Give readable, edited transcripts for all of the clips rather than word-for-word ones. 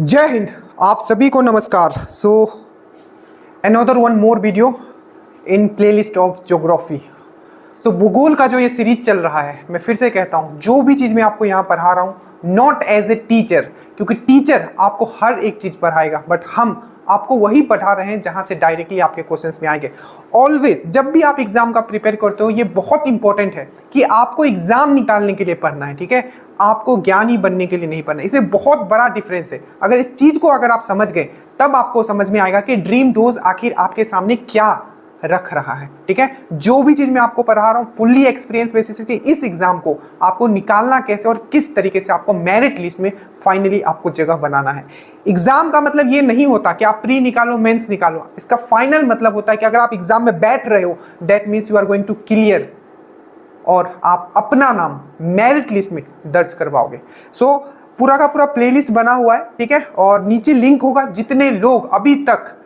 जय हिंद, आप सभी को नमस्कार। So another one more video in playlist of geography. So भूगोल का जो ये सीरीज चल रहा है, मैं फिर से कहता हूँ, जो भी चीज़ मैं आपको यहाँ पढ़ा रहा हूँ, नॉट एज ए टीचर, क्योंकि टीचर आपको हर एक चीज़ पढ़ाएगा, बट हम आपको वही पढ़ा रहे हैं जहाँ से डायरेक्टली आपके क्वेश्चंस में आएंगे। ऑलवेज जब भी आप एग्जाम का प्रिपेयर करते हो, ये बहुत इंपॉर्टेंट है कि आपको एग्जाम निकालने के लिए पढ़ना है, ठीक है, आपको ज्ञानी बनने के लिए नहीं पढ़ना है। इसमें बहुत बड़ा डिफरेंस है। अगर इस चीज को अगर आप समझ गए, तब आपको समझ में आएगा कि ड्रीम डोज आखिर आपके सामने क्या रख रहा है, ठीक है। जो भी चीज मैं आपको पढ़ा रहा हूँ फुल्ली एक्सपीरियंस बेसिस पे, इस एग्जाम को आपको निकालना कैसे और किस तरीके से आपको मेरिट लिस्ट में फाइनली आपको जगह बनाना है। एग्जाम का मतलब ये नहीं होता कि आप प्री निकालो मेंस निकालो। इसका फाइनल मतलब होता है कि अगर आप एग्जाम में बैठ रहे हो, that means you are going to clear, और आप अपना नाम मेरिट लिस्ट में दर्ज करवाओगे। सो पूरा का पूरा प्लेलिस्ट बना हुआ है, ठीक है, और नीचे लिंक होगा। जितने लोग अभी तक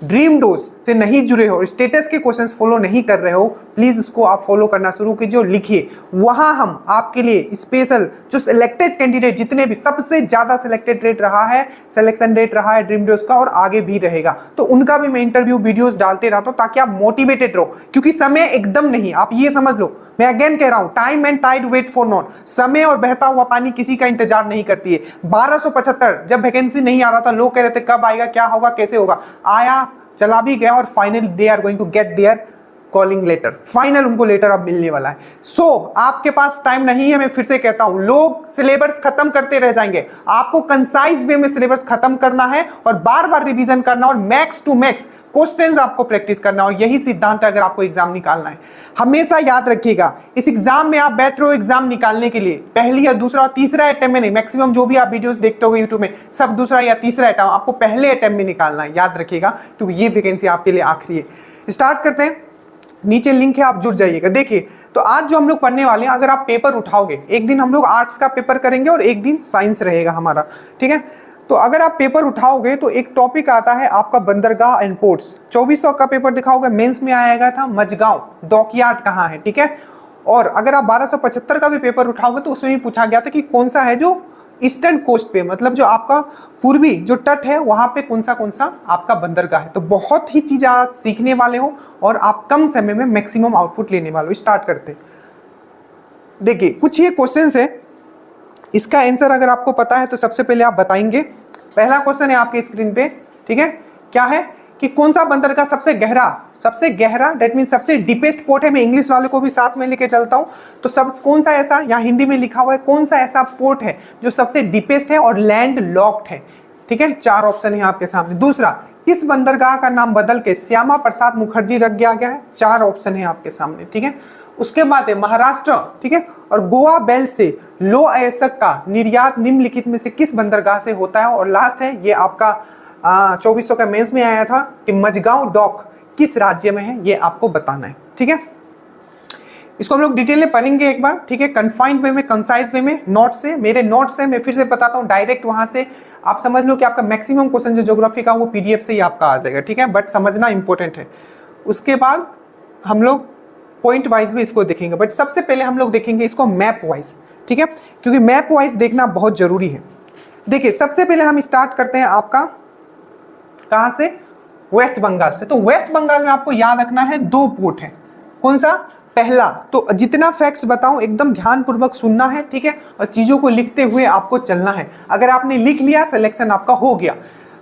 ड्रीम डोज से नहीं जुड़े हो, स्टेटस के क्वेश्चंस फॉलो नहीं कर रहे हो, प्लीज उसको आप फॉलो करना शुरू कीजिए और लिखिए। वहां हम आपके लिए स्पेशल जो सिलेक्टेड कैंडिडेट, जितने भी सबसे ज्यादा सिलेक्टेड रेट रहा है, सिलेक्शन रेट रहा है ड्रीम डोज का, और आगे भी रहेगा, तो उनका भी मैं इंटरव्यू वीडियोस डालते रहता हूं ताकि आप मोटिवेटेड रहो। क्योंकि समय एकदम नहीं, आप ये समझ लो, मैं अगेन कह रहा हूं, time and tide wait for none. समय और बहता हुआ पानी किसी का इंतजार नहीं करती है। 1275 जब वैकेंसी नहीं आ रहा था, लोग कह रहे थे कब आएगा, क्या होगा, कैसे होगा, आया, चला भी गया, और final they are going to get their calling letter. Final उनको लेटर अब मिलने वाला है। सो आपके पास टाइम नहीं है। मैं फिर से कहता हूं, लोग सिलेबस खत्म करते रह जाएंगे। आपको कंसाइज वे में सिलेबस खत्म करना है और बार बार रिवीजन करना और मैक्स टू मैक्स क्वेश्चंस आपको प्रैक्टिस करना, और यही सिद्धांत है अगर आपको एग्जाम निकालना है। हमेशा याद रखिएगा, इस एग्जाम में आप बैठ रहे हो एग्जाम निकालने के लिए, पहली या दूसरा और तीसरा अटेम्प्ट में नहीं। मैक्सिमम जो भी आप वीडियोस देखते हो यूट्यूब में, सब दूसरा या तीसरा अटेम्प्ट, आपको पहले अटेम्प्ट में निकालना है, याद रखिएगा, क्योंकि ये वैकेंसी आपके लिए आखिरी है। स्टार्ट करते हैं, नीचे लिंक है, आप जुड़ जाइएगा। देखिए, तो आज जो हम लोग पढ़ने वाले हैं, अगर आप पेपर उठाओगे, एक दिन हम लोग आर्ट्स का पेपर करेंगे और एक दिन साइंस रहेगा हमारा, ठीक है। तो अगर आप पेपर उठाओगे तो एक टॉपिक आता है आपका बंदरगाह एंड पोर्ट्स। 2400 का पेपर दिखाओगे, मेंस में आएगा था मझगांव डॉकयार्ड कहाँ है, ठीक है। और अगर आप 1275 का भी पेपर उठाओगे तो उसमें भी पूछा गया था कि कौन सा है जो ईस्टर्न कोस्ट पे, मतलब जो आपका पूर्वी जो तट है, वहां पे कौन सा आपका बंदरगाह है। तो बहुत ही चीजें आप सीखने वाले हो और आप कम समय में मैक्सिमम आउटपुट लेने वाले हो। स्टार्ट करते। देखिए, कुछ ये क्वेश्चंस है, इसका आंसर अगर आपको पता है तो सबसे पहले आप बताएंगे। पहला क्वेश्चन है आपके स्क्रीन पे, ठीक है, क्या है कि कौन सा बंदरगाह सबसे गहरा दैट मीन सबसे डीपेस्ट पोर्ट है। मैं इंग्लिश वाले को भी साथ में लेके चलता हूं। तो सब कौन सा ऐसा, यहाँ हिंदी में लिखा हुआ है, कौन सा ऐसा पोर्ट है जो सबसे डीपेस्ट है और लैंड लॉक्ड है, ठीक है। 4 ऑप्शन है आपके सामने। दूसरा, किस बंदरगाह का नाम बदल के श्यामा प्रसाद मुखर्जी रख दिया गया है। 4 ऑप्शन है आपके सामने, ठीक है। उसके बाद है महाराष्ट्र, ठीक है, और गोवा बेल्ट से लो अयस्क का निर्यात निम्नलिखित में से किस बंदरगाह से होता है। और लास्ट है ये आपका 2400 का मेंस में आया था कि मझगांव डॉक किस राज्य में है, ये आपको बताना है, ठीक है। इसको हम लोग डिटेल में पढ़ेंगे एक बार, ठीक है, कन्फाइंड वे में, कंसाइज वे में, नोट से। मेरे नोट से मैं फिर से बताता हूँ, डायरेक्ट वहां से आप समझ लो कि आपका मैक्सिमम क्वेश्चन जो ज्योग्राफी का वो पीडीएफ से ही आपका आ जाएगा, ठीक है, बट समझना इंपॉर्टेंट है। उसके बाद हम लोग पॉइंट वाइज भी इसको देखेंगे, बट सबसे पहले हम लोग देखेंगे इसको मैप वाइज, ठीक है, क्योंकि मैप वाइज देखना बहुत जरूरी है। देखिए, सबसे पहले हम स्टार्ट करते हैं आपका कहां से, वेस्ट बंगाल से। तो वेस्ट बंगाल में आपको याद रखना है 2 पोर्ट है। कौन सा, पहला, तो जितना फैक्ट्स बताऊं एकदम ध्यानपूर्वक सुनना है, ठीक है, और चीजों को लिखते हुए आपको चलना है। अगर आपने लिख लिया, सिलेक्शन आपका हो गया।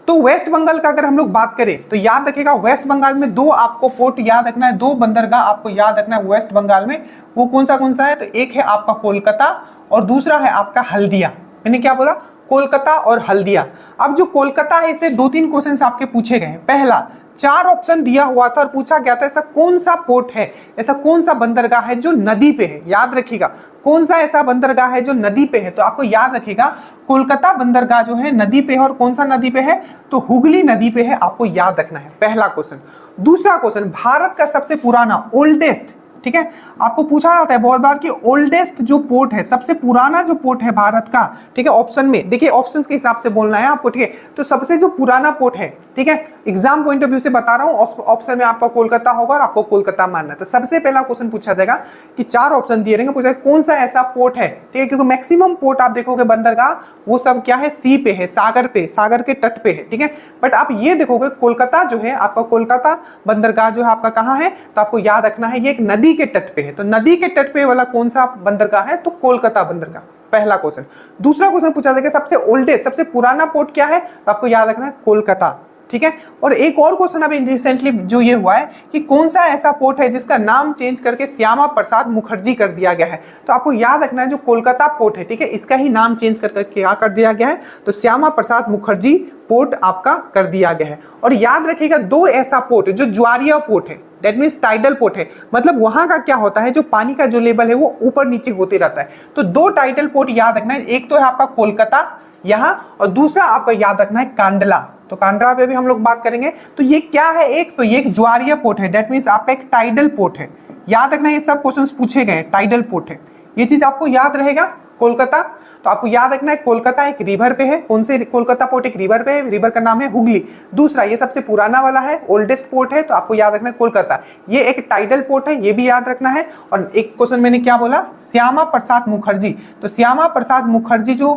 तो वेस्ट बंगाल का अगर हम लोग बात करें तो याद रखिएगा, वेस्ट बंगाल में 2 आपको पोर्ट याद रखना है, 2 बंदरगाह आपको याद रखना है वेस्ट बंगाल में। वो कौन सा है, तो एक है आपका कोलकाता और दूसरा है आपका हल्दिया। मैंने क्या बोला, कोलकाता और हल्दिया। अब जो कोलकाता है, इससे 2-3 क्वेश्चन आपके पूछे गए। पहला, 4 ऑप्शन दिया हुआ था और पूछा गया था ऐसा कौन सा पोर्ट है, ऐसा कौन सा बंदरगाह है जो नदी पे है। याद रखिएगा, कौन सा ऐसा बंदरगाह है जो नदी पे है। तो आपको याद रखिएगा, कोलकाता बंदरगाह जो है नदी पे है, और कौन सा नदी पे है, तो हुगली नदी पे है, आपको याद रखना है। पहला क्वेश्चन। दूसरा क्वेश्चन, भारत का सबसे पुराना, ओल्डेस्ट, ठीक है, आपको पूछा जाता है बहुत बार कि ओल्डेस्ट जो पोर्ट है, सबसे पुराना जो पोर्ट है भारत का, ठीक है, ऑप्शन में देखिए, ऑप्शंस के हिसाब से बोलना है आपको, ठीक है। तो सबसे जो पुराना पोर्ट है ठीक है, एग्जाम पॉइंट ऑफ व्यू से बता रहा हूँ, ऑप्शन में आपका कोलकाता होगा और आपको कोलकाता मानना है। तो सबसे पहला क्वेश्चन पूछा जाएगा कि 4 ऑप्शन दिए रहेंगे, पूछा कौन सा ऐसा पोर्ट है, ठीक है, क्योंकि मैक्सिमम पोर्ट आप देखोगे बंदरगाह वो सब क्या है, सी पे है, सागर पे, सागर के तट पे है, ठीक है। बट आप ये देखोगे कोलकाता जो है आपका, कोलकाता बंदरगाह जो है आपका कहाँ है, तो आपको याद रखना है ये एक नदी के तट पे है। तो नदी के तट पे वाला कौन सा बंदरगाह है, तो कोलकाता बंदरगाह, पहला क्वेश्चन। दूसरा क्वेश्चन पूछा जाएगा सबसे ओल्डेस्ट, सबसे पुराना पोर्ट क्या है, तो आपको याद रखना है कोलकाता, ठीक है। और एक और क्वेश्चन अभी रिसेंटली जो ये हुआ है कि कौन सा ऐसा पोर्ट है जिसका नाम चेंज करके श्यामा प्रसाद मुखर्जी कर दिया गया है, तो आपको याद रखना है जो कोलकाता पोर्ट है, ठीक है, इसका ही नाम चेंज कर क्या कर दिया गया है, तो श्यामा प्रसाद मुखर्जी पोर्ट आपका कर दिया गया है। और याद रखिएगा 2 ऐसा पोर्ट है जो ज्वारीय पोर्ट है, दैट मीन्स टाइडल पोर्ट है, मतलब वहां का क्या होता है जो पानी का जो लेवल है वो ऊपर नीचे होते रहता है। तो 2 टाइडल पोर्ट याद रखना है, एक तो है आपका कोलकाता यहाँ, और दूसरा आपका याद रखना है कांडला। तो कांडला पे भी हम लोग बात करेंगे। तो ये क्या है, एक तो ये एक ज्वारीय पोर्ट है, दैट मीन्स आपका एक टाइडल पोर्ट है। याद रखना ये सब क्वेश्चंस पूछे गए, टाइडल पोर्ट है, ये चीज आपको याद रहेगा। कोलकाता, तो आपको याद रखना है कोलकाता एक रिवर पे है, कौन से कोलकाता पोर्ट एक रिवर पे है, रिवर का नाम है हुगली। दूसरा ये सबसे पुराना वाला है, ओल्डेस्ट पोर्ट है, तो आपको याद रखना है कोलकाता, ये एक टाइडल पोर्ट है, ये भी याद रखना है। और एक क्वेश्चन मैंने क्या बोला, श्यामा प्रसाद मुखर्जी, तो श्यामा प्रसाद मुखर्जी जो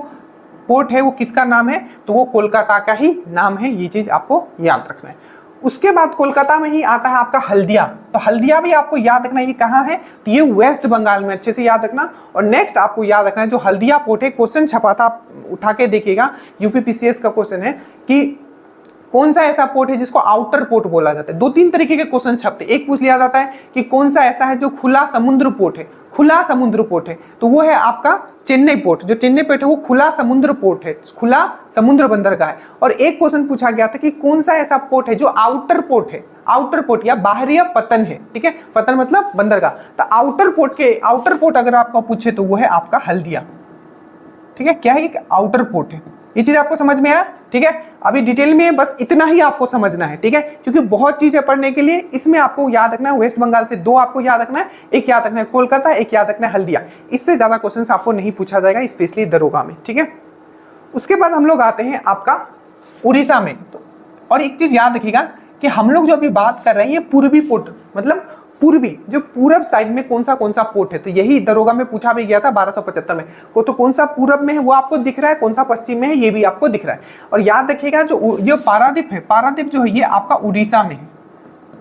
पोर्ट है वो किसका नाम है, तो वो कोलकाता का ही नाम है, ये चीज आपको याद रखना है। उसके बाद कोलकाता में ही आता है आपका हल्दिया, तो हल्दिया भी आपको याद रखना है, ये कहाँ है, तो ये वेस्ट बंगाल में, अच्छे से याद रखना। और नेक्स्ट आपको याद रखना है जो हल्दिया पोर्ट है, क्वेश्चन छपा था, आप उठा के देखिएगा, यूपीपीसीएस का क्वेश्चन है कि कौन सा ऐसा पोर्ट है जिसको आउटर पोर्ट बोला जाता है। 2-3 तरीके के क्वेश्चन छपते, एक पूछ लिया जाता है कि कौन सा ऐसा है जो खुला समुद्र पोर्ट है, खुला समुद्र पोर्ट है, तो वो है आपका चेन्नई पोर्ट, जो चेन्नई पोर्ट है वो खुला समुद्र पोर्ट है, खुला समुद्र बंदरगाह है। और एक क्वेश्चन पूछा गया था कि कौन सा ऐसा पोर्ट है जो आउटर पोर्ट है, आउटर पोर्ट या बाहरी पतन है, ठीक है, पतन मतलब बंदरगाह, तो आउटर पोर्ट अगर आपको पूछे तो वो है आपका हल्दिया, ठीक है, क्या है, एक आउटर पोर्ट है। ये चीज आपको समझ में आया, ठीक है। अभी डिटेल में बस इतना ही आपको समझना है, ठीक है, क्योंकि बहुत चीज है पढ़ने के लिए। इसमें आपको याद रखना है वेस्ट बंगाल से 2 आपको याद रखना है, एक याद रखना है कोलकाता, एक याद रखना है हल्दिया। इससे ज्यादा क्वेश्चंस आपको नहीं पूछा जाएगा, स्पेशली दरोगा में, ठीक है। उसके बाद हम लोग आते हैं आपका उड़ीसा में। तो और एक चीज याद रखिएगा कि हम लोग जो अभी बात कर रहे हैं ये पूर्वी पोर्ट, मतलब पूर्वी जो पूरब साइड में कौन सा पोर्ट है, तो यही दरोगा में पूछा भी गया था 1275 में को, तो कौन सा पूरब में है वो आपको दिख रहा है, कौन सा पश्चिम में है ये भी आपको दिख रहा है। और याद रखिएगा जो पारादीप है, पारादीप जो है ये आपका उड़ीसा में है,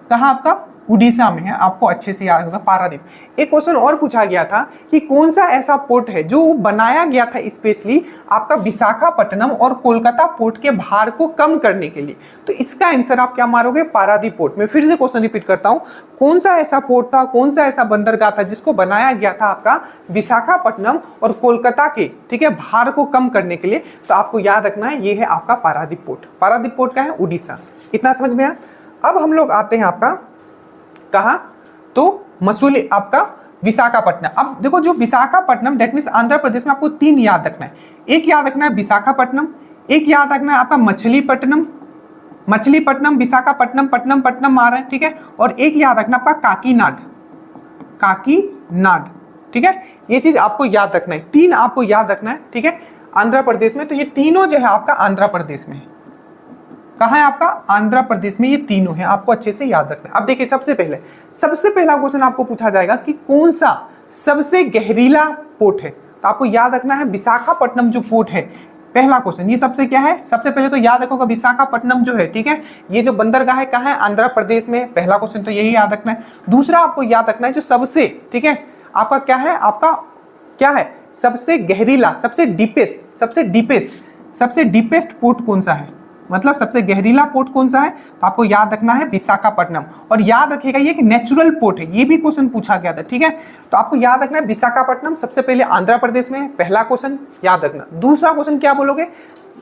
कहाँ आपका उड़ीसा में है, आपको अच्छे से याद होगा पारादीप। एक क्वेश्चन और पूछा गया था कि कौन सा ऐसा पोर्ट है जो बनाया गया था स्पेशली आपका विशाखापट्टनम और कोलकाता पोर्ट के भार को कम करने के लिए, तो इसका आंसर आप क्या मारोगे, पारादीप पोर्ट। मैं फिर से क्वेश्चन रिपीट करता हूं, कौन सा ऐसा पोर्ट था, कौन सा ऐसा बंदरगाह था जिसको बनाया गया था आपका विशाखापट्टनम और कोलकाता के, ठीक है, भार को कम करने के लिए, तो आपको याद रखना है ये है आपका पारादीप पोर्ट। पारादीप पोर्ट का है उड़ीसा, इतना समझ में आया। अब हम लोग आते हैं आपका कहा, तो मसूली आपका विशाखापट्टनम। अब देखो जो विशाखापट्टनम दैट मीन्स आंध्र प्रदेश में, आपको 3 याद रखना है, एक याद रखना है विशाखापट्टनम, एक याद रखना है आपका मछलीपट्टनम, मछलीपट्टनम विशाखापट्टनम, पट्टनम पट्टनम आ रहा है, ठीक है, और एक याद रखना आपका काकीनाड, काकीनाड, ठीक है, ये चीज आपको याद रखना है, 3 आपको याद रखना है, ठीक है, आंध्र प्रदेश में। तो ये तीनों जो है आपका आंध्र प्रदेश में है, कहाँ है आपका, आंध्र प्रदेश में, ये तीनों हैं, आपको अच्छे से याद रखना है। अब देखिए सबसे पहला क्वेश्चन आपको पूछा जाएगा कि कौन सा सबसे गहरीला पोर्ट है, तो आपको याद रखना है विशाखापट्टनम जो पोर्ट है, पहला क्वेश्चन ये सबसे क्या है, सबसे पहले तो याद रखोगा विशाखापट्टनम जो है, ठीक है, ये जो बंदरगाह है कहाँ है, आंध्र प्रदेश में, पहला क्वेश्चन तो यही याद रखना है। दूसरा आपको याद रखना है जो सबसे, ठीक है, आपका क्या है, आपका क्या है, सबसे गहरीला, सबसे डीपेस्ट पोर्ट कौन सा है, मतलब सबसे गहरीला पोर्ट कौन सा है, तो आपको याद रखना है विशाखापट्टनम। और याद रखिएगा ये एक नेचुरल पोर्ट है, ये भी क्वेश्चन पूछा गया था, ठीक है, तो आपको याद रखना है विशाखापट्टनम सबसे पहले आंध्र प्रदेश में, पहला क्वेश्चन याद रखना। दूसरा क्वेश्चन क्या बोलोगे,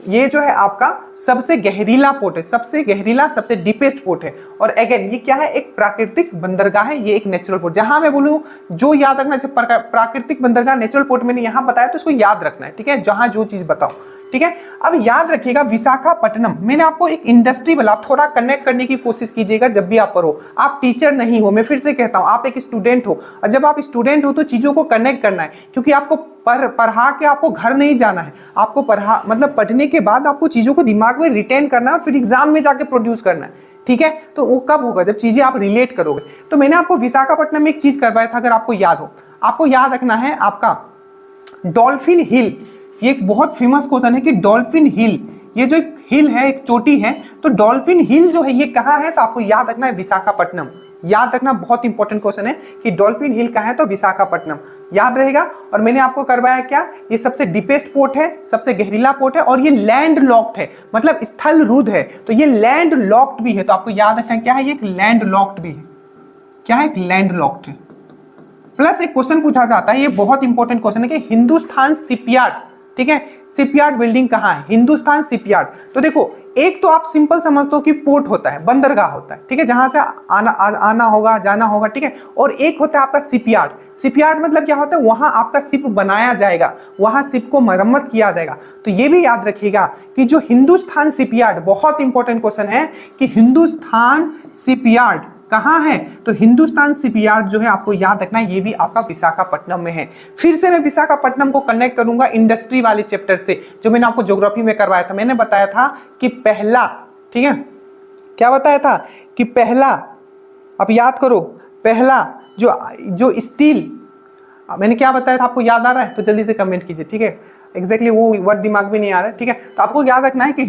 ये जो है आपका सबसे गहरीला पोर्ट है, सबसे गहरीला, सबसे डीपेस्ट पोर्ट है। और अगेन ये क्या है, एक प्राकृतिक बंदरगाह है, ये एक नेचुरल पोर्ट। जहां मैं बोलूं जो याद रखना है, प्राकृतिक बंदरगाह नेचुरल पोर्ट मैंने यहां बताया तो इसको याद रखना है, ठीक है, जहां जो चीज बताओ, ठीक है। अब याद रखिएगा विशाखापट्टनम, मैंने आपको एक इंडस्ट्री बोला, आप थोड़ा कनेक्ट करने की कोशिश कीजिएगा जब भी आप पढ़ो। आप टीचर नहीं हो, मैं फिर से कहता हूं, आप एक स्टूडेंट हो, और जब आप स्टूडेंट हो तो चीजों को कनेक्ट करना है, क्योंकि आपको पढ़ा के आपको घर नहीं जाना है, आपको पढ़ने के बाद आपको चीजों को दिमाग में रिटेन करना है और फिर एग्जाम में जाके प्रोड्यूस करना है, ठीक है। तो वो कब होगा, जब चीजें आप रिलेट करोगे। तो मैंने आपको विशाखापट्टनम में एक चीज करवाया था, अगर आपको याद हो, आपको याद रखना है आपका डॉल्फिन हिल। ये एक बहुत फेमस क्वेश्चन है कि डॉल्फिन हिल, ये जो एक हिल है, एक चोटी है, तो डॉल्फिन हिल जो है ये कहाँ है, तो आपको याद रखना है विशाखापट्टनम। याद रखना, बहुत इंपॉर्टेंट क्वेश्चन है कि डॉल्फिन हिल कहाँ है, तो विशाखापट्टनम, याद रहेगा। और मैंने आपको करवाया क्या, ये सबसे डीपेस्ट पोर्ट है, सबसे गहरीला पोर्ट है, और ये लैंड लॉक्ड है, मतलब स्थल रुद्ध है, तो ये लैंड लॉक्ड भी है। तो आपको याद रखना है क्या है, ये एक लैंड लॉक्ड भी है। क्या है, एक लैंड लॉक्ड है। प्लस एक क्वेश्चन पूछा जाता है, ये बहुत इंपॉर्टेंट क्वेश्चन है कि हिंदुस्तान शिपयार्ड, ठीक है, शिपयार्ड बिल्डिंग कहाँ है, हिंदुस्तान शिपयार्ड। तो देखो, एक तो आप सिंपल समझते हो कि पोर्ट होता है, बंदरगाह होता है, ठीक है, जहां से आना होगा, जाना होगा, ठीक है। और एक होता है आपका शिपयार्ड। शिपयार्ड मतलब क्या होता है, वहां आपका शिप बनाया जाएगा, वहां शिप को मरम्मत किया जाएगा। तो ये भी याद रखिएगा कि जो हिंदुस्तान शिपयार्ड, बहुत इंपॉर्टेंट क्वेश्चन है कि हिंदुस्तान शिपयार्ड कहाँ है, तो हिंदुस्तान शिपयार्ड जो है आपको याद रखना है, ये भी आपका विशाखापट्टनम में है। फिर से मैं विशाखापट्टनम को कनेक्ट करूंगा इंडस्ट्री वाले चैप्टर से, जो मैंने आपको ज्योग्राफी में करवाया था। मैंने बताया था कि पहला, ठीक है, क्या बताया था कि पहला, आप याद करो, पहला जो स्टील, मैंने क्या बताया था, आपको याद आ रहा है तो जल्दी से कमेंट कीजिए, ठीक है। एग्जैक्टली वो वर्ड दिमाग में नहीं आ रहा है, ठीक है। तो आपको याद रखना है कि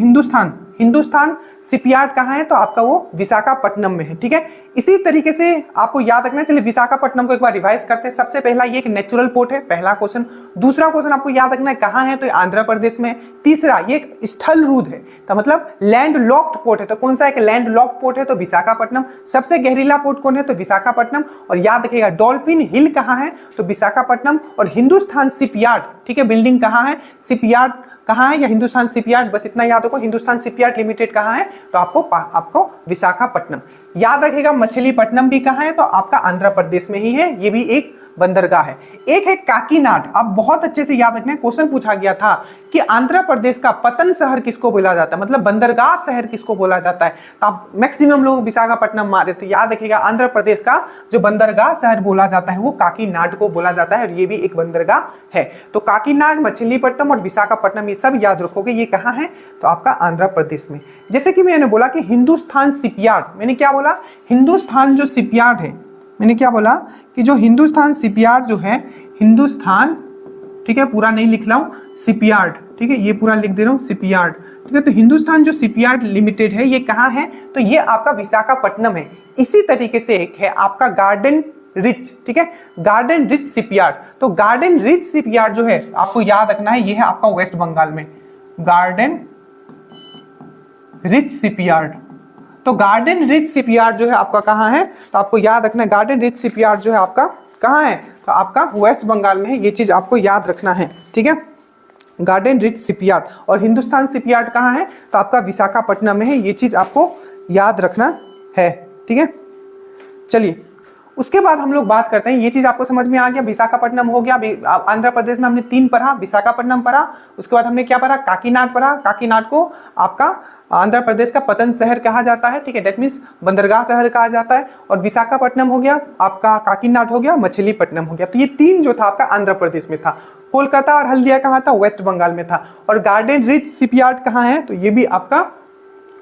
हिंदुस्तान शिपयार्ड कहाँ है, तो आपका वो विशाखापट्टनम में है, ठीक है। इसी तरीके से आपको याद रखना है। चलिए विशाखापट्टनम को एक बार रिवाइज करते हैं। सबसे पहला ये एक नेचुरल पोर्ट है, पहला क्वेश्चन। दूसरा क्वेश्चन आपको याद रखना है कहाँ है, तो आंध्र प्रदेश में। तीसरा ये एक स्थल रुद्ध है, तो मतलब लैंड लॉक्ड पोर्ट है, तो कौन सा एक लैंड लॉक्ड पोर्ट है, तो विशाखापट्टनम। सबसे गहरीला पोर्ट कौन है, तो विशाखापट्टनम। और याद रखिएगा डॉल्फिन हिल कहाँ है, तो विशाखापट्टनम। और हिंदुस्तान शिपयार्ड, ठीक है, बिल्डिंग कहाँ है, शिपयार्ड कहाँ है, या हिंदुस्तान शिपयार्ड, बस इतना याद रखो। हिंदुस्तान शिपयार्ड लिमिटेड कहाँ है, तो आपको विशाखापट्टनम। याद रखिएगा मछलीपट्टनम भी कहाँ है, तो आपका आंध्र प्रदेश में ही है, ये भी एक बंदरगाह है। एक है काकीनाड, आप बहुत अच्छे से याद रखना, क्वेश्चन पूछा गया था कि आंध्र प्रदेश का पतन शहर किसको बोला जाता है, मतलब बंदरगाह शहर किसको बोला जाता है। तो आप मैक्सिमम लोग विशाखापट्टनम मारे, तो याद रखिएगा आंध्र प्रदेश का जो बंदरगाह शहर बोला जाता है वो काकीनाड को बोला जाता है, और ये भी एक बंदरगाह है। तो काकीनाड, मछलीपट्टनम और विशाखापट्टनम, ये सब याद रखोगे, ये कहाँ है, तो आपका आंध्र प्रदेश में। जैसे कि मैंने बोला कि हिंदुस्तान शिपयार्ड, मैंने क्या बोला, हिंदुस्तान जो शिपयार्ड है, मैंने क्या बोला कि जो हिंदुस्तान शिपयार्ड जो है, हिंदुस्तान, ठीक है, पूरा नहीं लिख रहा हूं, शिपयार्ड, ठीक है, ये पूरा लिख दे रहा हूं, शिपयार्ड, ठीक है। तो हिंदुस्तान जो शिपयार्ड लिमिटेड है, ये कहाँ है, तो ये आपका विशाखापट्टनम है। इसी तरीके से एक है आपका गार्डन रिच, ठीक है, गार्डन रिच शिपयार्ड। तो गार्डन रिच शिपयार्ड जो है आपको याद रखना है, ये है आपका वेस्ट बंगाल में, गार्डन रिच शिपयार्ड। तो गार्डन रिच शिपयार्ड जो है आपका कहाँ है, तो आपको याद रखना है गार्डन रिच शिपयार्ड जो है आपका कहाँ है, तो आपका वेस्ट बंगाल में है। ये चीज आपको याद रखना है, ठीक है, गार्डन रिच शिपयार्ड। और हिंदुस्तान शिपयार्ड कहाँ है, तो आपका विशाखापट्टनम में है, ये चीज आपको याद रखना है, ठीक है। चलिए उसके बाद हम लोग बात करते हैं, ये चीज आपको समझ में आ गया, विशाखापट्टनम हो गया। आंध्र प्रदेश में हमने 3 पढ़ा, विशाखापट्टनम पढ़ा, उसके बाद हमने क्या पढ़ा, काकीनाड पढ़ा। काकीनाड को आपका आंध्र प्रदेश का पतन शहर कहा जाता है, ठीक है, दैट मीन्स बंदरगाह शहर कहा जाता है। और विशाखापट्टनम हो गया आपका, काकीनाड हो गया, मछलीपट्टनम हो गया। तो ये 3 जो था आपका आंध्र प्रदेश में था। कोलकाता और हल्दिया कहाँ था, वेस्ट बंगाल में था। और गार्डन रिच शिपयार्ड कहाँ है, तो ये भी आपका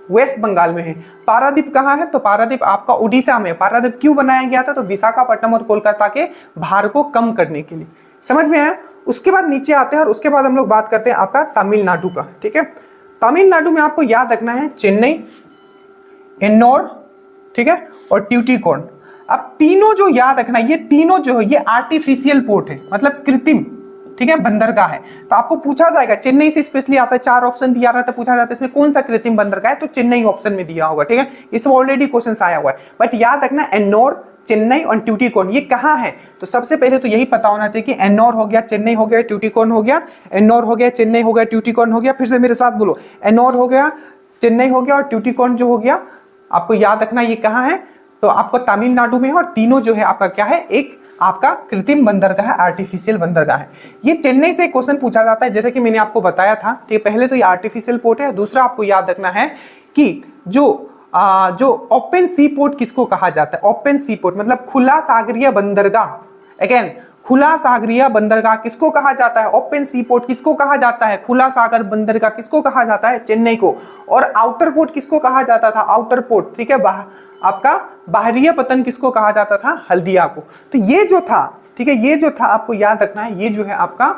वेस्ट बंगाल में है। पारादीप कहाँ है, तो पारादीप आपका उड़ीसा में। पारादीप क्यों बनाया गया था, तो विशाखापट्टनम और कोलकाता के भार को कम करने के लिए। समझ में आया। उसके बाद नीचे आते हैं और उसके बाद हम लोग बात करते हैं आपका तमिलनाडु का, ठीक है। तमिलनाडु में आपको याद रखना है चेन्नई, एन्नोर, ठीक है, और ट्यूटिकोर्न। अब तीनों जो याद रखना, ये तीनों जो है ये आर्टिफिशियल पोर्ट है, मतलब कृत्रिम, ठीक है, बंदरगाह है। तो आपको पूछा जाएगा, चेन्नई से स्पेशली आता है, 4 ऑप्शन दिया रहता है, पूछा जाता है इसमें कौन सा कृत्रिम बंदरगाह है, तो चेन्नई ऑप्शन में दिया होगा, ठीक है। ये सब ऑलरेडी क्वेश्चन आया हुआ है, बट याद रखना एन्नोर, चेन्नई और ट्यूटिकोर्न ये कहाँ है। तो सबसे पहले तो यही पता होना चाहिए कि एन्नोर हो गया, चेन्नई हो गया, ट्यूटिकोर्न हो गया, एन्नोर हो गया, चेन्नई हो गया, ट्यूटिकोर्न हो गया। फिर से मेरे साथ बोलो, एन्नोर हो गया, चेन्नई हो गया और ट्यूटिकोर्न जो हो गया, आपको याद रखना ये कहाँ है, तो आपको तमिलनाडु में है। और तीनों जो है आपका क्या है, एक आपका कृत्रिम बंदरगाह है, आर्टिफिशियल बंदरगाह है। ये चेन्नई से क्वेश्चन पूछा जाता है, जैसे कि मैंने आपको बताया था। ठीक है, पहले तो ये आर्टिफिशियल पोर्ट है, दूसरा आपको याद रखना है कि जो ओपन सी पोर्ट किसको कहा जाता है। ओपन सी पोर्ट मतलब खुला सागरीय बंदरगाह। अगेन, खुला सागरीय बंदरगाह किसको कहा जाता है? ओपन सी पोर्ट किसको कहा जाता है? खुला सागर बंदरगाह किसको कहा जाता है? चेन्नई को। और आउटर पोर्ट किसको कहा जाता था? आउटर पोर्ट, ठीक है, आपका बाहरीय पतन किसको कहा जाता था? हल्दिया को। तो ये जो था, ठीक है, ये जो था आपको याद रखना है, ये जो है आपका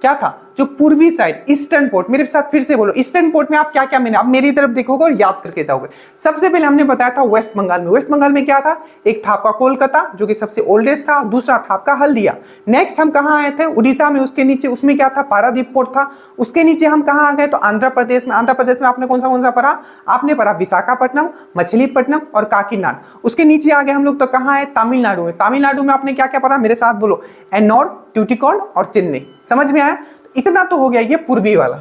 क्या था? जो पूर्वी साइड, ईस्टर्न पोर्ट। मेरे साथ फिर से बोलो, ईस्टर्न पोर्ट में आप क्या क्या मैंने, आप मेरी तरफ देखोगे और याद करके जाओगे। सबसे पहले हमने बताया था वेस्ट बंगाल में। वेस्ट बंगाल में क्या था? एक था आपका कोलकाता, जो कि सबसे ओल्डेस्ट था, दूसरा था आपका हल्दिया। नेक्स्ट हम कहाँ आए थे? उड़ीसा में। उसके नीचे उसमें क्या था? पारादीप पोर्ट था। उसके नीचे हम कहाँ आ गए? तो आंध्र प्रदेश में। आंध्र प्रदेश में आपने कौन सा पढ़ा? आपने पढ़ा विशाखापट्टनम, मछलीपट्टनम और काकीनाड। उसके नीचे आ गए हम लोग, तो कहाँ है? तमिलनाडु में। तमिलनाडु में आपने क्या क्या पढ़ा? मेरे साथ बोलो, एन्नोर, ट्यूटिकोड और चेन्नई। समझ में आया? इतना तो हो गया ये पूर्वी वाला,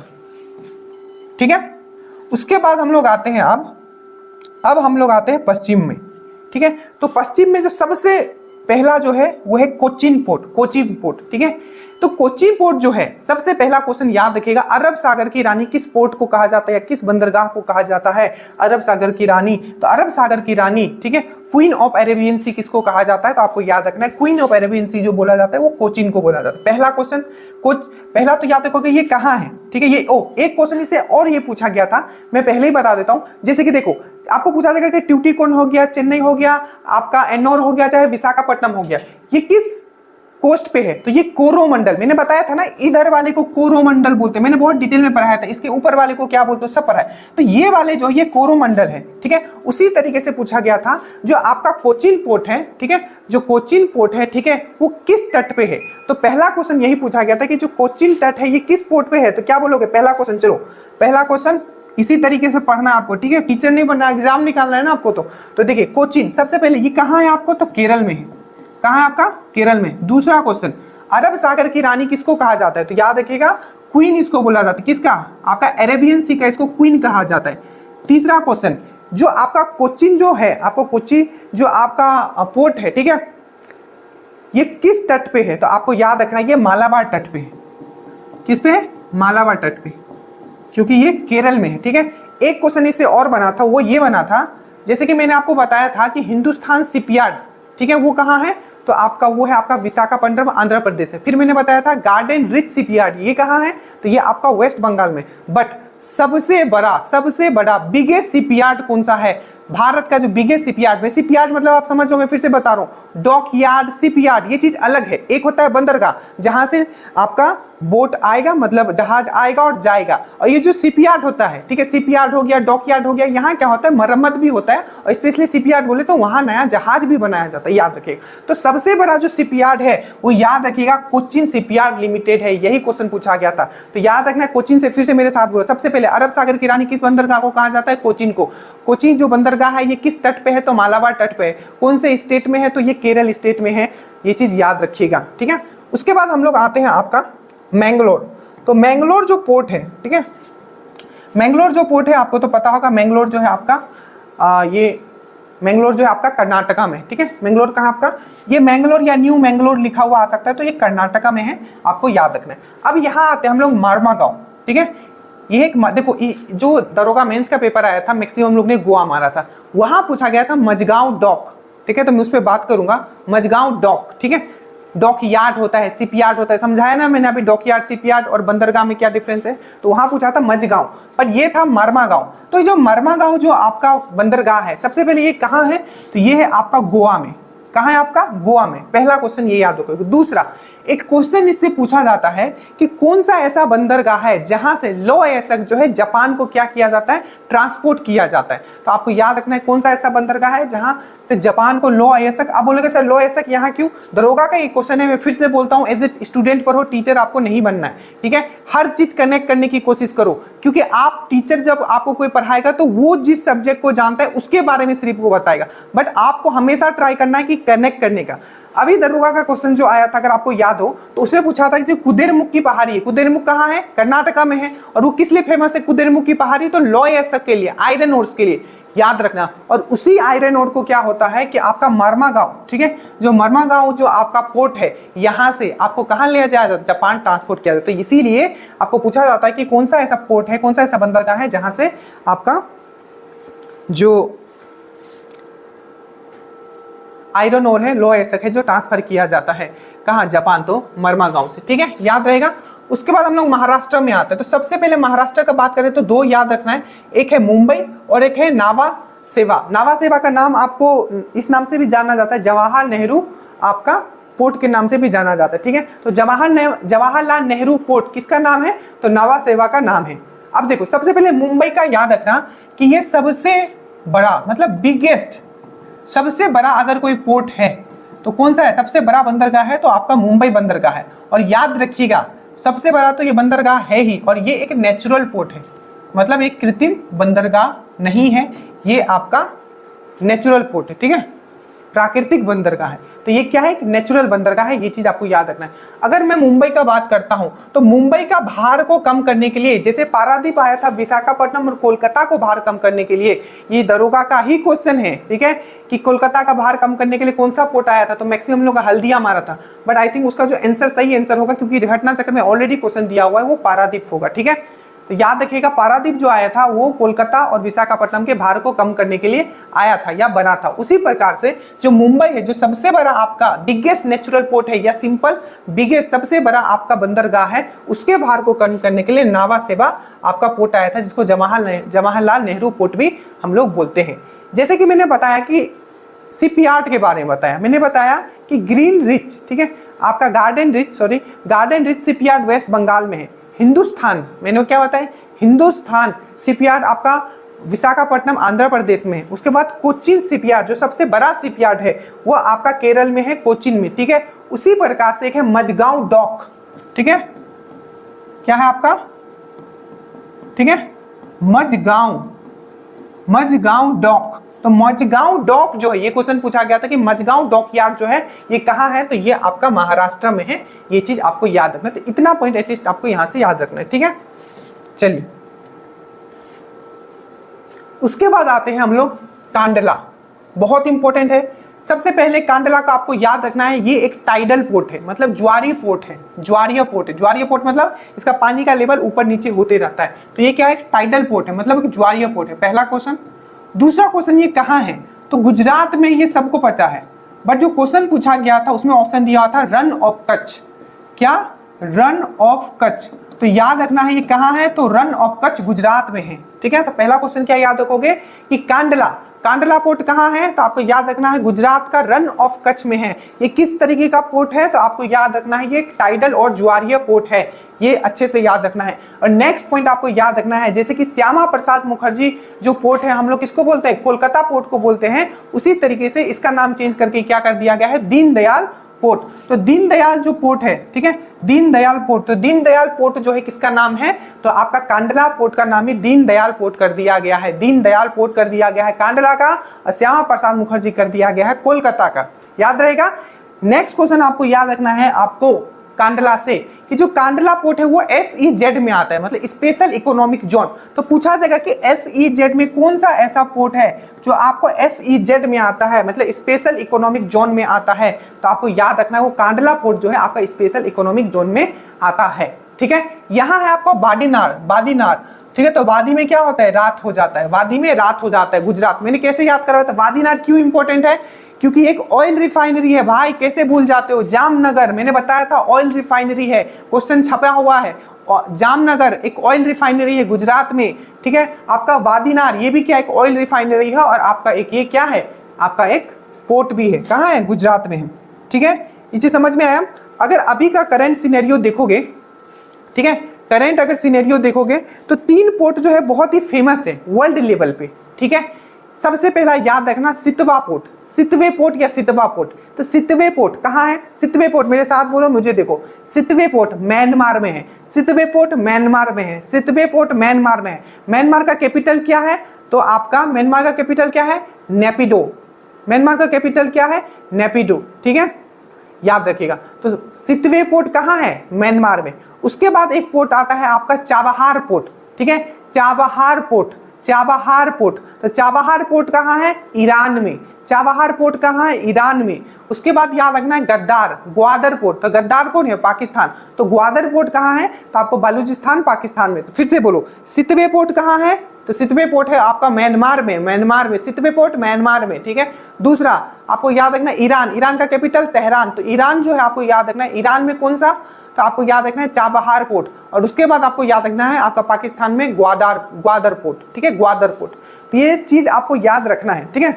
ठीक है। उसके बाद हम लोग आते हैं अब हम लोग आते हैं पश्चिम में, ठीक है। तो पश्चिम में जो सबसे पहला जो है वो है कोचीन पोर्ट, ठीक है। तो कोचीन पोर्ट जो है, सबसे पहला क्वेश्चन याद रखिएगा, अरब सागर की रानी किस पोर्ट को कहा जाता है या किस बंदरगाह को कहा जाता है? अरब सागर की रानी। तो अरब सागर की रानी, ठीक है, क्वीन ऑफ अरेबियन सी किसको कहा जाता है? तो आपको याद रखना है, क्वीन ऑफ अरेबियन सी जो बोला जाता है वो कोचीन को बोला जाता है। पहला क्वेश्चन पहला तो याद रखोगे ये कहाँ है, ठीक है। ये एक क्वेश्चन इससे और ये पूछा गया था, मैं पहले ही बता देता हूं। जैसे कि देखो, आपको पूछा जाएगा कि ट्यूटिकोड हो गया, चेन्नई हो गया, आपका एन्नोर हो गया, चाहे विशाखापट्टनम हो गया, ये किस कोस्ट पे है? तो ये कोरोमंडल, मैंने बताया था ना, इधर वाले को कोरोमंडल बोलते हैं, मैंने बहुत डिटेल में पढ़ाया था। इसके ऊपर वाले को क्या बोलते हैं सब पढ़ा है। तो ये वाले जो ये कोरोमंडल है, ठीक है। उसी तरीके से पूछा गया था जो आपका कोचीन पोर्ट है, ठीक है, जो कोचीन पोर्ट है, ठीक है, वो किस तट पे है? तो पहला क्वेश्चन यही पूछा गया था कि जो कोचीन तट है ये किस पोर्ट पे है? तो क्या बोलोगे? पहला क्वेश्चन, चलो पहला क्वेश्चन इसी तरीके से पढ़ना आपको, ठीक है। टीचर नहीं बनना, एग्जाम निकालना है ना आपको। तो देखिए, कोचीन सबसे पहले ये कहाँ है आपको? तो केरल में है। कहाँ है आपका? केरल में। दूसरा क्वेश्चन, अरब सागर की रानी किसको कहा जाता है? तो याद रखिएगा, क्वीन इसको बोला जाता है। किसका? आपका अरेबियन सी का इसको क्वीन कहा जाता है। तीसरा क्वेश्चन, जो आपका कोचीन जो है, आपको कोची जो आपका पोर्ट है, ठीक है, ये किस तट पे है? तो आपको याद रखना ये मालाबार तट पे है। किस पे है? मालाबार तट पे, क्योंकि ये केरल में है, ठीक है। एक क्वेश्चन इससे और बना था, वो ये बना था, जैसे कि मैंने आपको बताया था कि हिंदुस्तान शिपयार्ड, ठीक है, वो कहाँ है? तो आपका वो है आपका विशाखापट्टनम, आंध्र प्रदेश है। फिर मैंने बताया था गार्डन रिच शिपयार्ड, ये कहाँ है? तो ये आपका वेस्ट बंगाल में। बट सबसे बड़ा बिगेस्ट शिपयार्ड कौन सा है? भारत का जो बिगेस्ट शिपयार्ड में, शिपयार्ड मतलब आप समझ लो, मैं फिर से बता रहा हूँ, डॉक यार्ड, शिपयार्ड, ये चीज अलग है। एक होता है बंदरगाह, जहां से आपका बोट आएगा, मतलब जहाज आएगा और जाएगा, और ये जो शिपयार्ड होता है, ठीक है, शिपयार्ड हो गया, डॉक यार्ड हो गया, यहाँ क्या होता है? मरम्मत भी होता है, और स्पेशली शिपयार्ड बोले तो वहां नया जहाज भी बनाया जाता है, याद रखिएगा। तो सबसे बड़ा जो शिपयार्ड है वो याद रखिएगा कोचीन शिपयार्ड लिमिटेड है। यही क्वेश्चन पूछा गया था, तो याद रखना है कोचीन से। फिर से मेरे साथ बोलो, सबसे पहले अरब सागर की रानी किस बंदरगाह को कहा जाता है? कोचीन को। कोचीन जो बंदरगाह है ये किस तट पे है? तो मालाबार तट पे है। कौन से स्टेट में है? तो ये केरल स्टेट में है। ये चीज याद रखिएगा, ठीक है। उसके बाद हम लोग आते हैं आपका मैंगलोर। तो मैंगलोर जो पोर्ट है, ठीक है, मैंगलोर जो पोर्ट है आपको तो पता होगा, मैंगलोर जो है आपका ये मैंगलोर जो है आपका कर्नाटका में, ठीक है। मैंगलोर कहाँ आपका? ये मैंगलोर या न्यू मैंगलोर लिखा हुआ आ सकता है, तो ये कर्नाटका में है, आपको याद रखना है। अब यहाँ आते हैं हम लोग मारमा गांव, ठीक है। ये एक देखो, जो दरोगा मेंस का पेपर आया था, मैक्सिमम लोग ने गोवा मारा था, वहां पूछा गया था मजगांव डॉक, ठीक है। तो मैं उस पर बात करूंगा, मजगांव डॉक, ठीक है। डॉक यार्ड होता है, शिप यार्ड होता है, समझाया ना मैंने अभी डॉक यार्ड, शिप यार्ड और बंदरगाह में क्या डिफरेंस है। तो वहां पूछा था मजगांव, पर ये था मरमा गांव। तो जो मरमा गांव जो आपका बंदरगाह है, सबसे पहले ये कहाँ है? तो ये है आपका गोवा में। कहाँ है आपका? गोवा में। पहला क्वेश्चन ये याद रखो। दूसरा, एक क्वेश्चन इससे पूछा जाता है कि कौन सा ऐसा बंदरगाह है जहां से लौह अयस्क जो है जापान को क्या किया जाता है? ट्रांसपोर्ट किया जाता है। तो आपको याद रखना है कौन सा ऐसा बंदरगाह है जहां से जापान को लौह अयस्क। आप बोलोगे सर लौह अयस्क यहाँ क्यों? दरोगा का एक क्वेश्चन है, मैं फिर से बोलता हूँ, एज ए स्टूडेंट पर हो, टीचर आपको नहीं बनना है, ठीक है। हर चीज कनेक्ट करने की कोशिश करो, क्योंकि आप टीचर जब आपको कोई पढ़ाएगा तो वो जिस सब्जेक्ट को जानता है उसके बारे में सिर्फ वो बताएगा, बट आपको हमेशा ट्राई करना है कि कनेक्ट करने का। अभी दरोगा का क्वेश्चन जो आया था, अगर आपको याद हो, तो उसमें पूछा था कि जो कुदेरमुख की पहाड़ी है, कुदेरमुख कहाँ है? कर्नाटका में है। और वो किस लिए फेमस है कुदेरमुख की पहाड़ी? तो लौह अयस्क के लिए, आयरन ओर्स के लिए। याद रखना। और उसी आयरन ओर को क्या होता है कि आपका मर्मागांव, ठीक है, जो मर्मागांव जो आपका पोर्ट है, यहाँ से आपको कहाँ ले जाया जाता है, जापान ट्रांसपोर्ट किया जाता है। तो इसीलिए आपको पूछा जाता है कि कौन सा ऐसा पोर्ट है, कौन सा ऐसा बंदरगाह है जहां से आपका जो आयरन ओर है, लो एसक है, जो ट्रांसफर किया जाता है कहाँ, जापान, तो मर्मागांव से, ठीक है, याद रहेगा। उसके बाद हम लोग महाराष्ट्र में आते हैं। तो सबसे पहले महाराष्ट्र का बात करें तो दो याद रखना है, एक है मुंबई और एक है नावा सेवा। नावा सेवा का नाम आपको इस नाम से भी जाना जाता है, जवाहर नेहरू आपका पोर्ट के नाम से भी जाना जाता है, ठीक है। तो जवाहरलाल नेहरू पोर्ट किसका नाम है, तो नावा सेवा का नाम है। अब देखो सबसे पहले मुंबई का याद रखना कि ये सबसे बड़ा, मतलब बिगेस्ट, सबसे बड़ा अगर कोई पोर्ट है तो कौन सा है, सबसे बड़ा बंदरगाह है तो आपका मुंबई बंदरगाह है। और याद रखिएगा सबसे बड़ा तो ये बंदरगाह है ही, और ये एक नेचुरल पोर्ट है, मतलब एक कृत्रिम बंदरगाह नहीं है, ये आपका नेचुरल पोर्ट है, ठीक है, प्राकृतिक बंदरगाह है। तो ये क्या है, एक नेचुरल बंदरगाह है, ये चीज आपको याद रखना है। अगर मैं मुंबई का बात करता हूं तो मुंबई का भार को कम करने के लिए, जैसे पारादीप आया था विशाखापट्टनम और कोलकाता को भार कम करने के लिए, ये दरोगा का ही क्वेश्चन है, ठीक है, कि कोलकाता का भार कम करने के लिए कौन सा पोर्ट आया था, तो मैक्सिमम लोग हल्दिया मारा था, बट आई थिंक उसका जो आंसर सही आंसर होगा, क्योंकि घटना चक्र में ऑलरेडी क्वेश्चन दिया हुआ है, वो पारादीप होगा, ठीक है। तो याद रखिएगा पारादीप जो आया था वो कोलकाता और विशाखापट्टनम के भार को कम करने के लिए आया था या बना था। उसी प्रकार से जो मुंबई है, जो सबसे बड़ा आपका बिगेस्ट नेचुरल पोर्ट है, या सिंपल बिगेस्ट सबसे बड़ा आपका बंदरगाह है, उसके भार को कम करने के लिए नावा सेवा आपका पोर्ट आया था, जिसको जवाहरलाल नेहरू पोर्ट भी हम लोग बोलते हैं। जैसे कि मैंने बताया कि शिपयार्ड के बारे में बताया, मैंने बताया कि ग्रीन रिच, ठीक है, आपका Garden Reach Shipyard West Bengal में है। हिंदुस्तान, मैंने क्या बताया, हिंदुस्तान शिपयार्ड आपका विशाखापट्टनम आंध्र प्रदेश में है। उसके बाद कोचीन शिपयार्ड जो सबसे बड़ा शिपयार्ड है वो आपका केरल में है, कोचीन में, ठीक है। उसी प्रकार से एक है मजगांव डॉक, ठीक है, क्या है आपका, ठीक है, मजगांव डॉक। तो मजगांव डॉक जो है, ये क्वेश्चन पूछा गया था कि मजगांव डॉक यार्ड जो है ये कहाँ है, तो ये आपका महाराष्ट्र में है। ये चीज आपको याद रखना है, तो इतना पॉइंट एटलीस्ट आपको यहां से याद रखना है, ठीक है। चलिए उसके बाद आते हैं हम लोग कांडला, बहुत इंपॉर्टेंट है। सबसे पहले कांडला का आपको याद रखना है, ये एक टाइडल पोर्ट है, मतलब ज्वारीय पोर्ट है, ज्वारीय पोर्ट मतलब इसका पानी का लेवल ऊपर नीचे होते रहता है। तो ये क्या है, टाइडल पोर्ट है, मतलब एक ज्वारीय पोर्ट है, पहला क्वेश्चन। दूसरा क्वेश्चन ये कहाँ है, तो गुजरात में, ये सबको पता है, बट जो क्वेश्चन पूछा गया था उसमें ऑप्शन दिया था रन ऑफ कच्छ, क्या, रन ऑफ कच्छ। तो याद रखना है ये कहाँ है, तो रन ऑफ कच्छ गुजरात में है, ठीक है। तो पहला क्वेश्चन क्या याद रखोगे कि कांडला पोर्ट कहाँ है, तो आपको याद रखना है गुजरात का रन ऑफ कच्छ में है। ये किस तरीके का पोर्ट है, तो आपको याद रखना है ये टाइडल और ज्वारीय पोर्ट है, ये अच्छे से याद रखना है। और नेक्स्ट पॉइंट आपको याद रखना है, जैसे कि श्यामा प्रसाद मुखर्जी जो पोर्ट है, हम लोग किसको बोलते हैं, कोलकाता पोर्ट को बोलते हैं, उसी तरीके से इसका नाम चेंज करके क्या कर दिया गया है, दीनदयाल पोर्ट। तो दीनदयाल जो पोर्ट है, ठीक है, दीनदयाल पोर्ट, तो दीनदयाल पोर्ट जो है किसका नाम है, तो आपका कांडला पोर्ट का नाम ही दीनदयाल पोर्ट कर दिया गया है, दीनदयाल पोर्ट कर दिया गया है कांडला का, और श्यामा प्रसाद मुखर्जी कर दिया गया है कोलकाता का, याद रहेगा। नेक्स्ट क्वेश्चन आपको याद रखना है आपको कांडला से, कि जो कांडला पोर्ट है वो SEZ में आता है, मतलब स्पेशल इकोनॉमिक जोन। तो पूछा जाएगा कि SEZ में कौन सा ऐसा पोर्ट है जो आपको SEZ में आता है, मतलब स्पेशल इकोनॉमिक जोन में आता है, तो आपको याद रखना है वो कांडला पोर्ट जो है आपका स्पेशल इकोनॉमिक जोन में आता है, ठीक है। यहाँ है आपको वादीनार, ठीक है। तो वादी में क्या होता है, रात हो जाता है, वादी में रात हो जाता है गुजरात। मैंने कैसे याद करा था, वादीनार क्यों इंपॉर्टेंट है, क्योंकि एक ऑयल रिफाइनरी है भाई, कैसे भूल जाते हो, जामनगर, मैंने बताया था ऑयल रिफाइनरी है, क्वेश्चन छपा हुआ है, जामनगर एक ऑयल रिफाइनरी है गुजरात में, ठीक है। आपका वादीनार ये भी क्या, एक ऑयल रिफाइनरी है, और आपका एक ये क्या है, आपका एक पोर्ट भी है, कहाँ है, गुजरात में है, ठीक है। इसे समझ में आया। अगर अभी का करंट सिनेरियो देखोगे, ठीक है, करंट अगर सिनेरियो देखोगे तो 3 पोर्ट जो है बहुत ही फेमस है वर्ल्ड लेवल पे, ठीक है। सबसे पहला याद रखना सितवा पोर्ट, सितवे पोर्ट या सितवा पोर्ट। तो सितवे पोर्ट कहाँ है, सितवे पोर्ट मेरे साथ बोलो, मुझे देखो, सितवे पोर्ट म्यांमार में है, सितवे पोर्ट म्यांमार में है, सितवे पोर्ट म्यांमार में है। म्यांमार का कैपिटल क्या है, तो आपका म्यांमार का कैपिटल क्या है, नेपिडो, म्यांमार का कैपिटल क्या है, नेपिडो, ठीक है, याद रखिएगा। तो सितवे पोर्ट कहाँ है, म्यांमार में। उसके बाद एक पोर्ट आता है आपका चाबहार पोर्ट, ठीक है, चाबहार पोर्ट, चाबहार पोर्ट। तो चाबहार पोर्ट कहाँ है? ईरान में। चाबहार पोर्ट कहाँ है? ईरान में। उसके बाद याद रखना है गद्दार, ग्वादर पोर्ट। तो गद्दार कौन है? पाकिस्तान। तो ग्वादर पोर्ट कहाँ है? तो आपको बलूचिस्तान, पाकिस्तान में। तो फिर से बोलो, सितवे पोर्ट कहाँ है? तो सितवे पोर्ट है आपका म्यांमार में। म्यांमार में सितवे पोर्ट, म्यांमार में, ठीक है। दूसरा आपको याद रखना है ईरान। ईरान का कैपिटल तेहरान। तो ईरान जो है आपको याद रखना है, ईरान में कौन सा? तो आपको याद रखना है चाबहार पोर्ट। और उसके बाद आपको याद रखना है आपका पाकिस्तान में ग्वादर पोर्ट, ठीक है, ग्वादर पोर्ट। तो ये चीज आपको याद रखना है, ठीक है।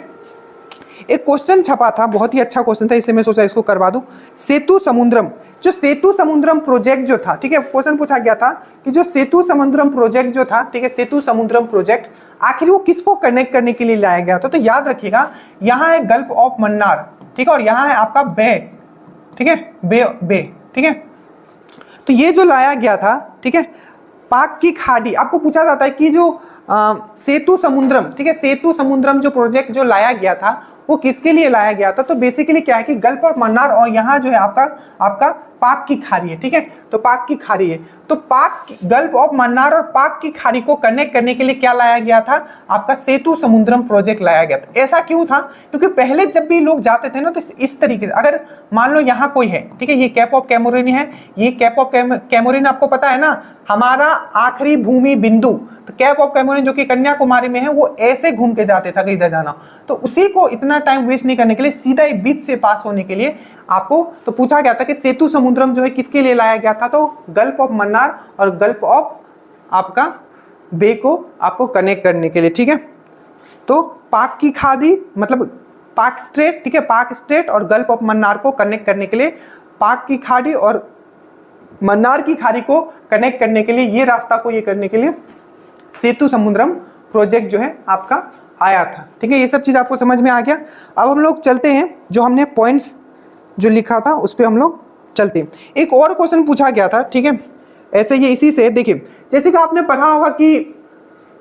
एक क्वेश्चन छपा था, बहुत ही अच्छा क्वेश्चन था, इसलिए मैं सोचा इसको करवा दूं। सेतु समुद्रम, जो सेतु समुद्रम प्रोजेक्ट जो था, ठीक है, क्वेश्चन पूछा गया था कि जो सेतु समुद्रम प्रोजेक्ट जो था, ठीक है, सेतु समुद्रम प्रोजेक्ट आखिर वो किसको कनेक्ट करने के लिए लाया गया था? तो याद रखिएगा, यहाँ है गल्फ ऑफ मन्नार, ठीक है, और यहाँ है आपका बे, ठीक है, बे, ठीक है। तो ये जो लाया गया था, ठीक है, पाक की खाड़ी, आपको पूछा जाता है कि जो सेतु समुद्रम, ठीक है, सेतु समुद्रम जो प्रोजेक्ट जो लाया गया था वो किसके लिए लाया गया था? तो बेसिकली क्या है कि गल्फ ऑफ मन्नार और यहाँ जो है आपका पाक की खाड़ी है, ठीक है। तो पाक की खाड़ी है, तो गल्फ ऑफ मन्नार और पाक की खाड़ी को कनेक्ट करने के लिए क्या लाया गया था? आपका सेतु समुद्रम प्रोजेक्ट लाया गया था। ऐसा क्यों था? क्योंकि पहले जब भी लोग जाते थे ना, तो इस तरीके से, अगर मान लो यहाँ कोई है, ठीक है, ये कैप ऑफ कैमोरिन है, ये कैप ऑफ कैमोरिन आपको पता है ना, हमारा आखिरी भूमि बिंदु। तो कैप ऑफ कैमोरिन जो कि कन्याकुमारी में है, वो ऐसे घूम के जाते था कि इधर जाना। तो उसी को इतना टाइम वेस्ट नहीं करने के लिए सीधा एक बीच से पास होने के लिए आपको तो पूछा गया था कि सेतु समुद्रम जो है किसके लिए लाया गया था? तो गल्फ ऑफ मन्नार और गल्फ ऑफ आपका बे को आपको कनेक्ट करने के लिए, ठीक है। तो पाक की खाड़ी मतलब पाक स्ट्रेट, ठीक है, पाक स्ट्रेट और गल्फ ऑफ मन्नार को कनेक्ट करने के लिए, पाक की खाड़ी और मन्नार की खाड़ी को कनेक्ट करने के लिए, ये रास्ता को ये करने के लिए सेतु समुद्रम प्रोजेक्ट जो है आपका आया था, ठीक है। ये सब चीज आपको समझ में आ गया। अब हम लोग चलते हैं, जो हमने पॉइंट्स जो लिखा था उस पर हम लोग चलते हैं। एक और क्वेश्चन पूछा गया था, ठीक है, ऐसे ये इसी से देखिए, जैसे कि आपने पढ़ा होगा कि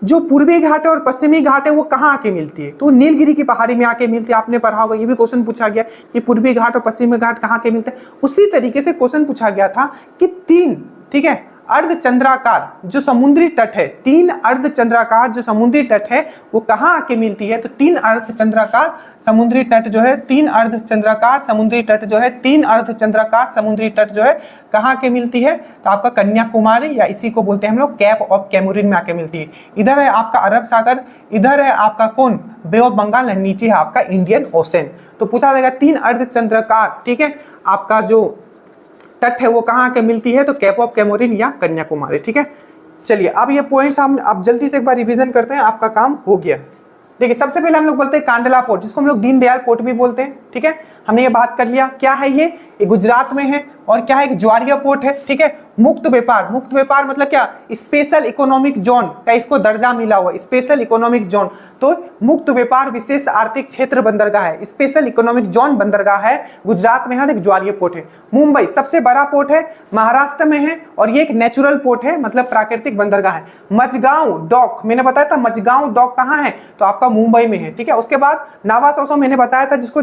जो पूर्वी घाट है और पश्चिमी घाट है वो कहाँ आके मिलती है? तो नीलगिरी की पहाड़ी में आके मिलती है। आपने पढ़ा होगा, ये भी क्वेश्चन पूछा गया कि पूर्वी घाट और पश्चिमी घाट कहाँ के मिलते हैं। उसी तरीके से क्वेश्चन पूछा गया था कि तीन, ठीक है, अर्धचंद्राकार जो समुद्री तट है, तीन अर्धचंद्राकार जो समुद्री तट है वो कहाँ आके मिलती है? तो तीन अर्धचंद्राकार समुद्री तट जो है, तीन अर्धचंद्राकार समुद्री तट जो है, तीन अर्धचंद्राकार समुद्री तट जो है कहाँ के मिलती है? तो आपका कन्याकुमारी या इसी को बोलते हैं हम लोग कैप ऑफ कैमोरिन में आके मिलती है। इधर है आपका अरब सागर, इधर है आपका कौन? बे ऑफ बंगाल, नीचे है आपका इंडियन ओशन। तो पूछा जाएगा तीन अर्धचंद्राकार, ठीक है, आपका जो तट है वो कहाँ के मिलती है? तो कैप ऑफ कैमोरिन या कन्याकुमारी, ठीक है। चलिए अब ये पॉइंट्स हम अब जल्दी से एक बार रिवीजन करते हैं, आपका काम हो गया। देखिए सबसे पहले हम लोग बोलते हैं कांडला पोर्ट, जिसको हम लोग दीनदयाल पोर्ट भी बोलते हैं, ठीक है। हमने ये बात कर लिया, क्या है ये गुजरात में है और क्या है? एक ज्वारिया पोर्ट है, ठीक है। मुक्त व्यापार, मुक्त व्यापार मतलब क्या? स्पेशल इकोनॉमिक जोन का इसको दर्जा मिला हुआ, स्पेशल इकोनॉमिक जोन। तो मुक्त व्यापार विशेष आर्थिक क्षेत्र बंदरगाह है, स्पेशल इकोनॉमिक जोन बंदरगाह है, गुजरात में है, एक ज्वारिया पोर्ट है। मुंबई सबसे बड़ा पोर्ट है, महाराष्ट्र में है और ये एक नेचुरल पोर्ट है, मतलब प्राकृतिक बंदरगाह है। मजगांव डॉक, मैंने बताया था मजगांव डॉक कहाँ है? तो आपका मुंबई में है, ठीक है। उसके बाद नावासोसो मैंने बताया था, जिसको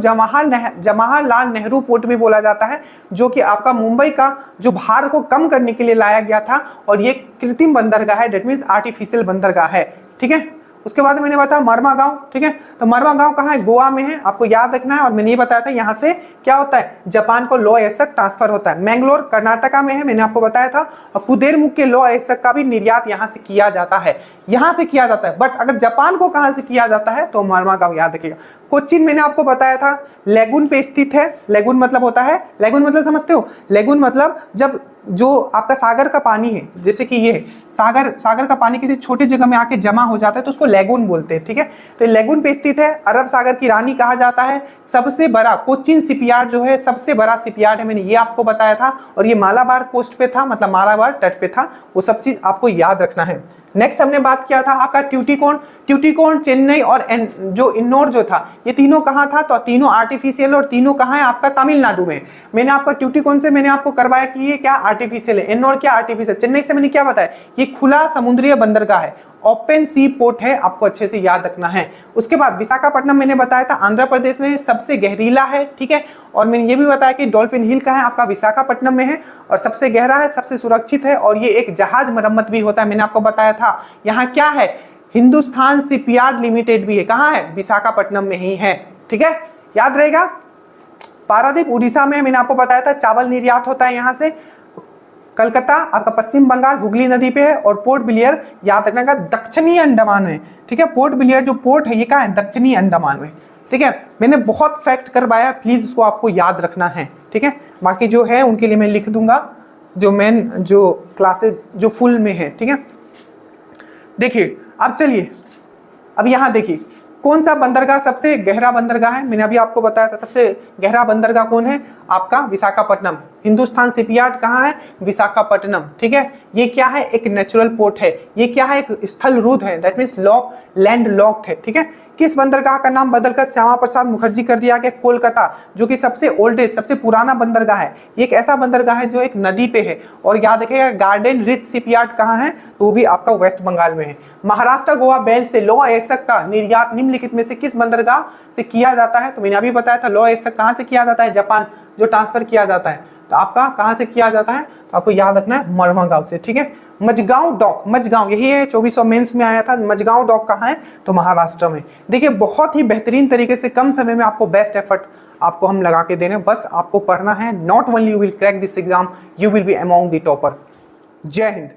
जवाहरलाल नेहरू पोर्ट भी बोला जाता है, जो कि आपका मुंबई का जो भार को कम करने के लिए लाया गया था, और ये कृत्रिम बंदरगाह है, डेट मींस आर्टिफिशियल बंदरगाह है, ठीक है। उसके बाद मैंने बताया मरमा गांव, ठीक है। तो मरमा गांव कहाँ है? गोवा में है, आपको याद रखना है। और मैंने ये बताया था यहाँ से क्या होता है? जापान को लौह अयस्क ट्रांसफर होता है। मैंगलोर कर्नाटका में है, मैंने आपको बताया था। और कुदेरमुख के लौह अयस्क का भी निर्यात यहाँ से किया जाता है, यहाँ से किया जाता है। बट अगर जापान को कहाँ से किया जाता है तो मरमा गांव याद रखिएगा। कोचीन मैंने आपको बताया था लेगुन पे स्थित है। लेगुन मतलब होता है, लेगुन मतलब समझते हो? लेगुन मतलब जब जो आपका सागर का पानी है, जैसे कि ये सागर का पानी किसी छोटी जगह में आके जमा हो जाता है तो उसको लेगुन बोलते हैं, ठीक है। तो लेगुन पे स्थित है, अरब सागर की रानी कहा जाता है। सबसे बड़ा कोचीन शिपयार्ड जो है सबसे बड़ा शिपयार्ड है, मैंने ये आपको बताया था। और ये मालाबार कोस्ट पे था, मतलब मालाबार तट पे था। वो सब चीज आपको याद रखना है। नेक्स्ट हमने बात किया था आपका ट्यूटिकोन चेन्नई और जो इन्नौर जो था, ये तीनों कहाँ था? तो तीनों आर्टिफिशियल, और तीनों कहाँ है? आपका तमिलनाडु में। मैंने आपका ट्यूटिकोन से मैंने आपको करवाया कि ये क्या आर्टिफिशियल है, इन्नौर क्या आर्टिफिशियल। चेन्नई से मैंने क्या बताया? ये खुला समुद्रीय बंदरगाह है, ओपन सी पोर्ट है, आपको अच्छे से याद रखना है। उसके बाद विशाखापट्टनम मैंने बताया था आंध्र प्रदेश में सबसे गहरीला है, ठीक है। और मैंने ये भी बताया कि डॉल्फिन हिल का है, आपका विशाखापट्टनम में है और सबसे गहरा है, सबसे सुरक्षित है, और ये एक जहाज मरम्मत भी होता है, मैंने आपको बताया था। यहाँ क्या है? हिंदुस्तान शिपयार्ड लिमिटेड भी है। कहाँ है? विशाखापट्टनम में ही है। ठीक है, याद रहेगा। पारादीप उड़ीसा में, मैंने आपको बताया था चावल निर्यात होता है यहाँ से। कलकत्ता आपका पश्चिम बंगाल हुगली नदी पे है, और पोर्ट ब्लेयर याद रखना का दक्षिणी अंडमान में। ठीक है, पोर्ट ब्लेयर जो पोर्ट है ये कहाँ है? दक्षिणी अंडमान में। ठीक है, मैंने बहुत फैक्ट करवाया, प्लीज उसको आपको याद रखना है। ठीक है, बाकी जो है उनके लिए मैं लिख दूंगा, जो मेन जो क्लासेस जो फुल में है। ठीक है, देखिए अब चलिए, अब यहाँ देखिए कौन सा बंदरगाह सबसे गहरा बंदरगाह है। मैंने अभी आपको बताया था सबसे गहरा बंदरगाह कौन है? आपका विशाखापट्टनम। हिंदुस्तान शिपयार्ड कहाँ है? विशाखापट्टनम। ठीक है, ये क्या है? एक नेचुरल पोर्ट है। ये क्या है? एक स्थल रुद्ध है, that means lock land locked है। ठीक है, किस बंदरगाह का नाम बदलकर श्यामा प्रसाद मुखर्जी कर दिया गया? कोलकाता, जो कि सबसे ओल्डेस्ट सबसे पुराना बंदरगाह है। ये एक ऐसा बंदरगाह है जो एक नदी पे है। और याद रखिएगा गार्डन रिच शिपयार्ड कहाँ है? तो वो भी आपका वेस्ट बंगाल में है। महाराष्ट्र गोवा बेल्ट से लौह अयस्क का निर्यात निम्नलिखित में से किस बंदरगाह से किया जाता है? तो मैंने अभी बताया था लौह अयस्क कहाँ से किया जाता है? जापान, जो ट्रांसफर किया जाता है। तो आपका कहाँ से किया जाता है? तो आपको याद रखना है मरवा गांव से। ठीक है, मजगांव डॉक, मजगांव यही है, 2400 मेंस में आया था। मजगांव डॉक कहाँ है? तो महाराष्ट्र में। देखिए बहुत ही बेहतरीन तरीके से कम समय में आपको बेस्ट एफर्ट आपको हम लगा के दे रहे हैं। बस आपको पढ़ना है। Not only you will crack this exam, you will be among the topper. जय हिंद।